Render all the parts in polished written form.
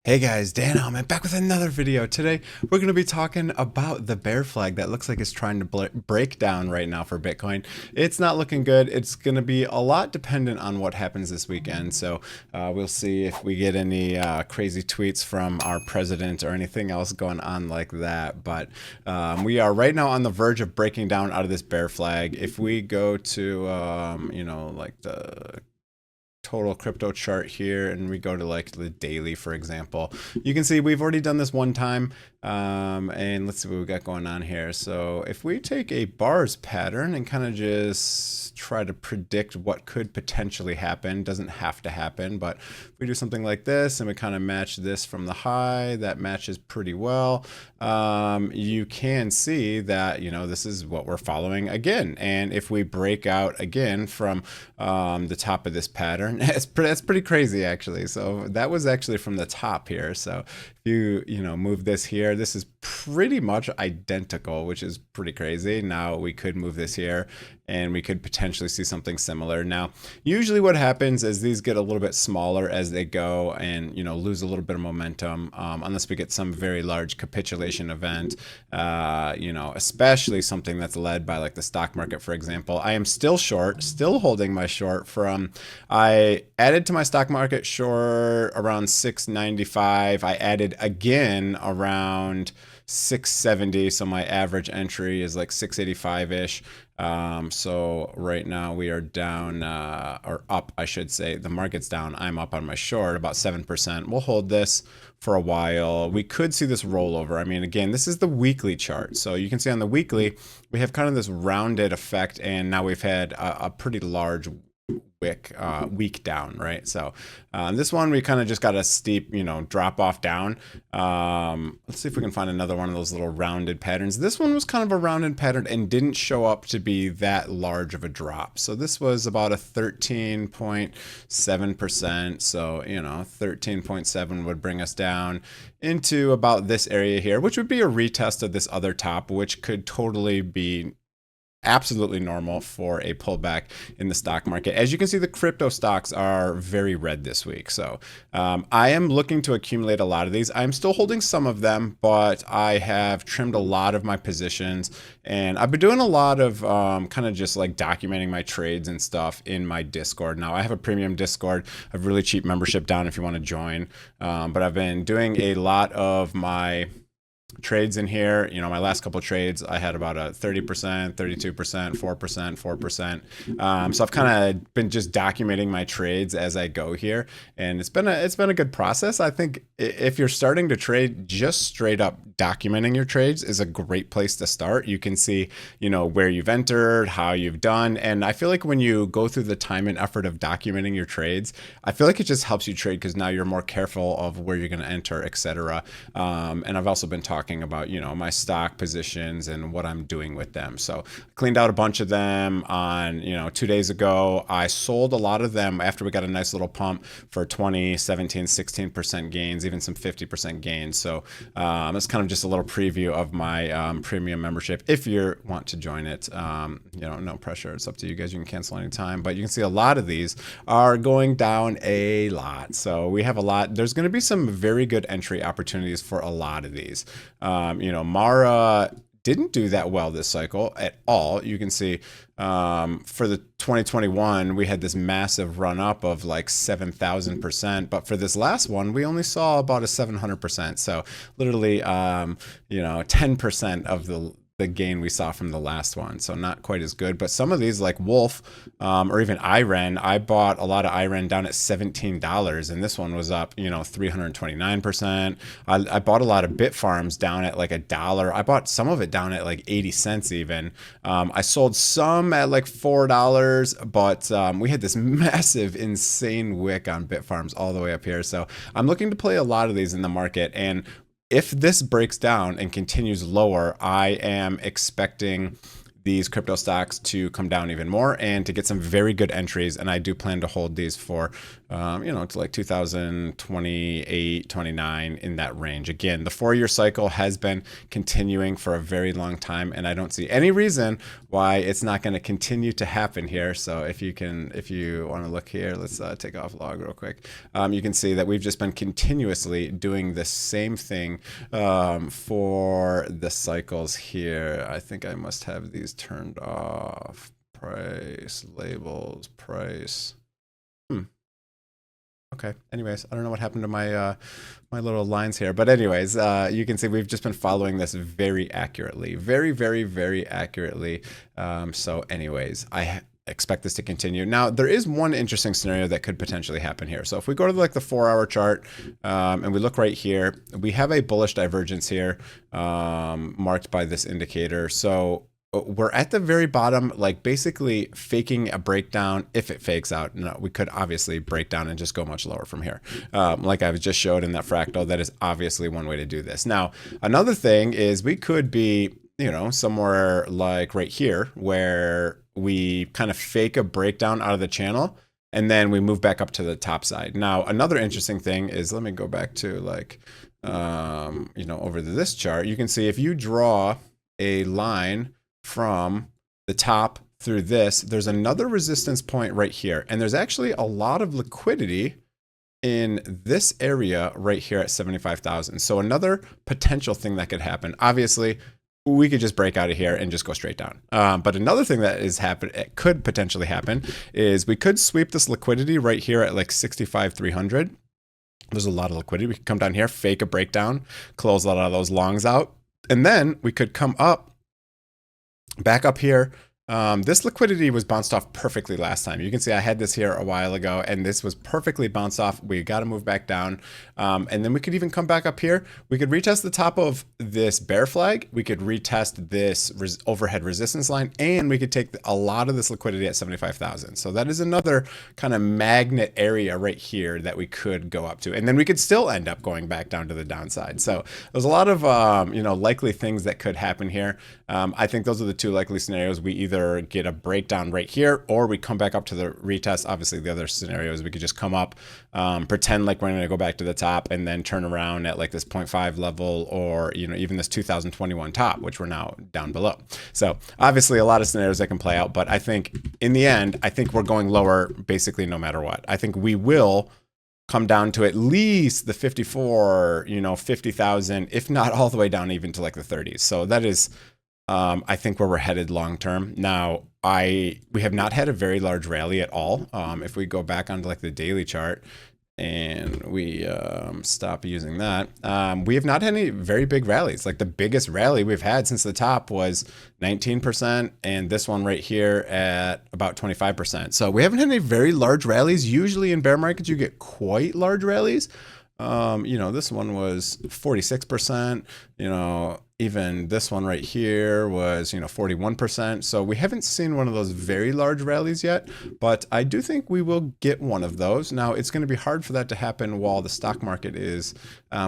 Hey guys, Dan Hellman back with another video. Today we're going to be talking about the bear flag that looks like it's trying to break down right now for Bitcoin. It's not looking good. It's going to be a lot dependent on what happens this weekend. So we'll see if we get any crazy tweets from our president or anything else going on like that. But we are right now on the verge of breaking down out of this bear flag. If we go to, like the total crypto chart here and we go to like the daily, for example, you can see we've already done this one time. And let's see what we got going on here. So if we take a bars pattern and kind of just try to predict what could potentially happen, doesn't have to happen, but if we do something like this and we kind of match this from the high, that matches pretty well. You can see that, this is what we're following again. And if we break out again from the top of this pattern, that's pretty crazy actually. So that was actually from the top here. So if you move this here, this is pretty much identical, which is pretty crazy. Now we could move this here and we could potentially see something similar. Now, usually what happens is these get a little bit smaller as they go and, lose a little bit of momentum, unless we get some very large capitulation event, especially something that's led by like the stock market, for example. I am still short, still holding my short from, I added to my stock market short around 695. I added again around 670. So my average entry is like 685-ish. So right now we are down, or up, I should say. The market's down. I'm up on my short about 7%. We'll hold this for a while. We could see this rollover. I mean, again, this is the weekly chart. So you can see on the weekly, we have kind of this rounded effect. And now we've had a pretty large week down, right? So this one we kind of just got a steep drop off down. Let's see if we can find another one of those little rounded patterns. This one was kind of a rounded pattern and didn't show up to be that large of a drop. So this was about a 13.7%. So 13.7 would bring us down into about this area here, which would be a retest of this other top, which could totally be absolutely normal for a pullback in the stock market. As you can see, the crypto stocks are very red this week. So I am looking to accumulate a lot of these. I'm still holding some of them, but I have trimmed a lot of my positions, and I've been doing a lot of kind of just like documenting my trades and stuff in my Discord. Now I have a premium Discord, a really cheap membership down if you want to join. But I've been doing a lot of my trades in here. My last couple of trades, I had about a 30%, 32%, 4%, 4%. So I've kind of been just documenting my trades as I go here, and it's been a good process. I think if you're starting to trade, just straight up documenting your trades is a great place to start. You can see, where you've entered, how you've done, and I feel like when you go through the time and effort of documenting your trades, I feel like it just helps you trade because now you're more careful of where you're going to enter, etc. And I've also been talking about my stock positions and what I'm doing with them. So I cleaned out a bunch of them on 2 days ago. I sold a lot of them after we got a nice little pump for 20, 17, 16% gains, even some 50% gains. So it's kind of just a little preview of my premium membership. If you want to join it, no pressure. It's up to you guys. You can cancel anytime, but you can see a lot of these are going down a lot. So we have a lot. There's going to be some very good entry opportunities for a lot of these. Mara didn't do that well this cycle at all. You can see for the 2021, we had this massive run up of like 7,000%. But for this last one, we only saw about a 700%. So literally, 10% of the gain we saw from the last one. So not quite as good, but some of these like Wolf or even IREN, I bought a lot of IREN down at $17 and this one was up, 329%. I bought a lot of Bitfarms down at like $1. I bought some of it down at like 80 cents even. I sold some at like $4, but we had this massive, insane wick on Bitfarms all the way up here. So I'm looking to play a lot of these in the market, and if this breaks down and continues lower, I am expecting these crypto stocks to come down even more and to get some very good entries. And I do plan to hold these for to like 2028, 29 in that range. Again, the 4-year cycle has been continuing for a very long time, and I don't see any reason why it's not going to continue to happen here. So if you want to look here, let's take off log real quick. You can see that we've just been continuously doing the same thing for the cycles here. I think I must have these turned off. Price, labels, price. Okay. Anyways, I don't know what happened to my my little lines here, but anyways, you can see we've just been following this very accurately, very, very, very accurately. So anyways, I expect this to continue. Now, there is one interesting scenario that could potentially happen here. So if we go to like the 4-hour chart and we look right here, we have a bullish divergence here marked by this indicator. So we're at the very bottom, like basically faking a breakdown. If it fakes out, no, we could obviously break down and just go much lower from here. Like I've just showed in that fractal, that is obviously one way to do this. Now, another thing is we could be, somewhere like right here where we kind of fake a breakdown out of the channel and then we move back up to the top side. Now, another interesting thing is, let me go back to like, over to this chart. You can see if you draw a line from the top through this, there's another resistance point right here. And there's actually a lot of liquidity in this area right here at 75,000. So another potential thing that could happen, obviously, we could just break out of here and just go straight down. But another thing that it could potentially happen is we could sweep this liquidity right here at like 65,300. There's a lot of liquidity. We could come down here, fake a breakdown, close a lot of those longs out. And then we could come up back up here. This liquidity was bounced off perfectly last time. You can see I had this here a while ago and this was perfectly bounced off. We got to move back down. And then we could even come back up here. We could retest the top of this bear flag. We could retest this overhead resistance line, and we could take a lot of this liquidity at 75,000. So that is another kind of magnet area right here that we could go up to. And then we could still end up going back down to the downside. So there's a lot of, likely things that could happen here. I think those are the two likely scenarios. We either get a breakdown right here, or we come back up to the retest. Obviously, the other scenario is we could just come up, pretend like we're going to go back to the top, and then turn around at like this 0.5 level, or even this 2021 top, which we're now down below. So obviously, a lot of scenarios that can play out. But I think in the end, I think we're going lower basically no matter what. I think we will come down to at least the 54, 50,000, if not all the way down even to like the 30s. So that is, I think, where we're headed long term. Now, we have not had a very large rally at all. If we go back onto like the daily chart and we stop using that, we have not had any very big rallies. Like the biggest rally we've had since the top was 19%, and this one right here at about 25%. So we haven't had any very large rallies. Usually in bear markets, you get quite large rallies. This one was 46%, even this one right here was, 41%. So we haven't seen one of those very large rallies yet, but I do think we will get one of those. Now, it's going to be hard for that to happen while the stock market is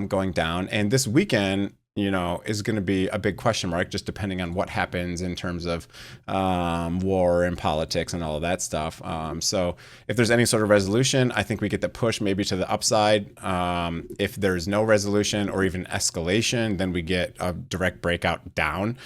going down. And this weekend, is going to be a big question mark, just depending on what happens in terms of war and politics and all of that stuff. So if there's any sort of resolution, I think we get the push maybe to the upside. If there's no resolution or even escalation, then we get a direct breakout down.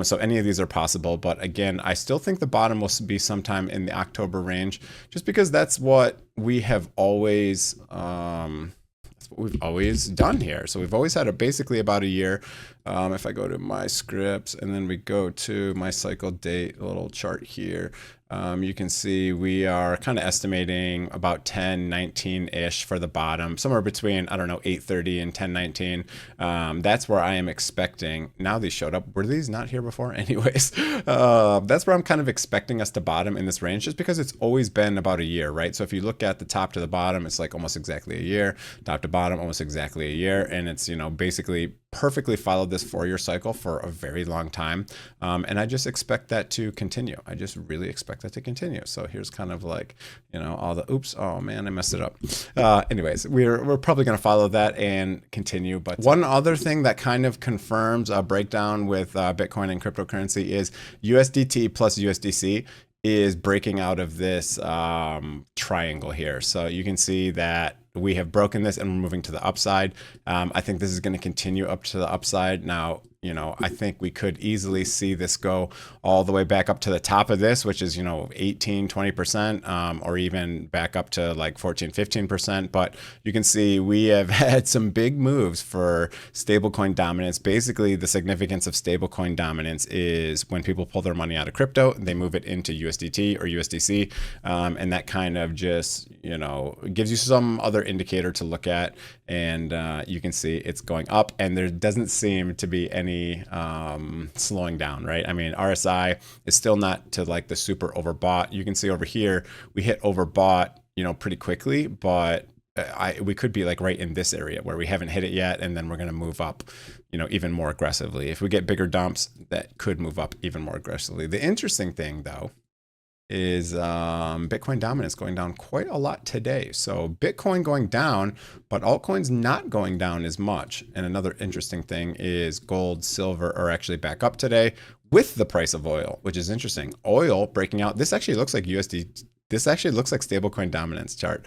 So any of these are possible. But again, I still think the bottom will be sometime in the October range, just because that's what we have always we've always done here. So we've always had basically about a year. If I go to my scripts and then we go to my cycle date little chart here, you can see we are kind of estimating about 1019-ish for the bottom, somewhere between, I don't know, 830 and 1019. That's where I am expecting. Now these showed up. Were these not here before? Anyways, that's where I'm kind of expecting us to bottom in this range, just because it's always been about a year, right? So if you look at the top to the bottom, it's like almost exactly a year, top to bottom, almost exactly a year. And it's, basically perfectly followed this 4-year cycle for a very long time. And I just expect that to continue. I just really expect that to continue. So here's kind of like, all the, oops, oh man, I messed it up. Anyways, we're probably going to follow that and continue. But one other thing that kind of confirms a breakdown with Bitcoin and cryptocurrency is USDT plus USDC is breaking out of this triangle here. So you can see that we have broken this and we're moving to the upside. I think this is going to continue up to the upside. Now, you know, I think we could easily see this go all the way back up to the top of this, which is, you know, 18, 20%, or even back up to like 14, 15%. But you can see we have had some big moves for stablecoin dominance. Basically, the significance of stablecoin dominance is when people pull their money out of crypto, they move it into USDT or USDC. And that kind of just, you know, gives you some other indicator to look at. And you can see it's going up, and there doesn't seem to be any slowing down, right? I mean, RSI is still not to like the super overbought. You can see over here, we hit overbought, you know, pretty quickly, but we could be like right in this area where we haven't hit it yet. And then we're going to move up, you know, even more aggressively. If we get bigger dumps, that could move up even more aggressively. The interesting thing though, is Bitcoin dominance going down quite a lot today. So Bitcoin going down, but altcoins not going down as much. And another interesting thing is gold, silver are actually back up today with the price of oil, which is interesting. Oil breaking out. This actually looks like USD. This actually looks like stablecoin dominance chart,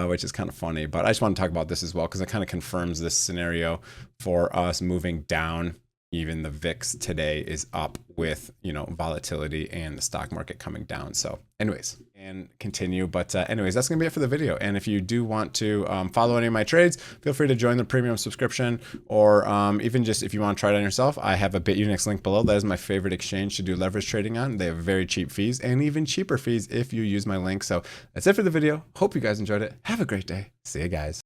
which is kind of funny. But I just want to talk about this as well because it kind of confirms this scenario for us moving down. Even the VIX today is up with, you know, volatility and the stock market coming down. So anyways, and continue. But anyways, that's going to be it for the video. And if you do want to follow any of my trades, feel free to join the premium subscription, or even just if you want to try it on yourself, I have a Bitunix link below. That is my favorite exchange to do leverage trading on. They have very cheap fees and even cheaper fees if you use my link. So that's it for the video. Hope you guys enjoyed it. Have a great day. See you guys.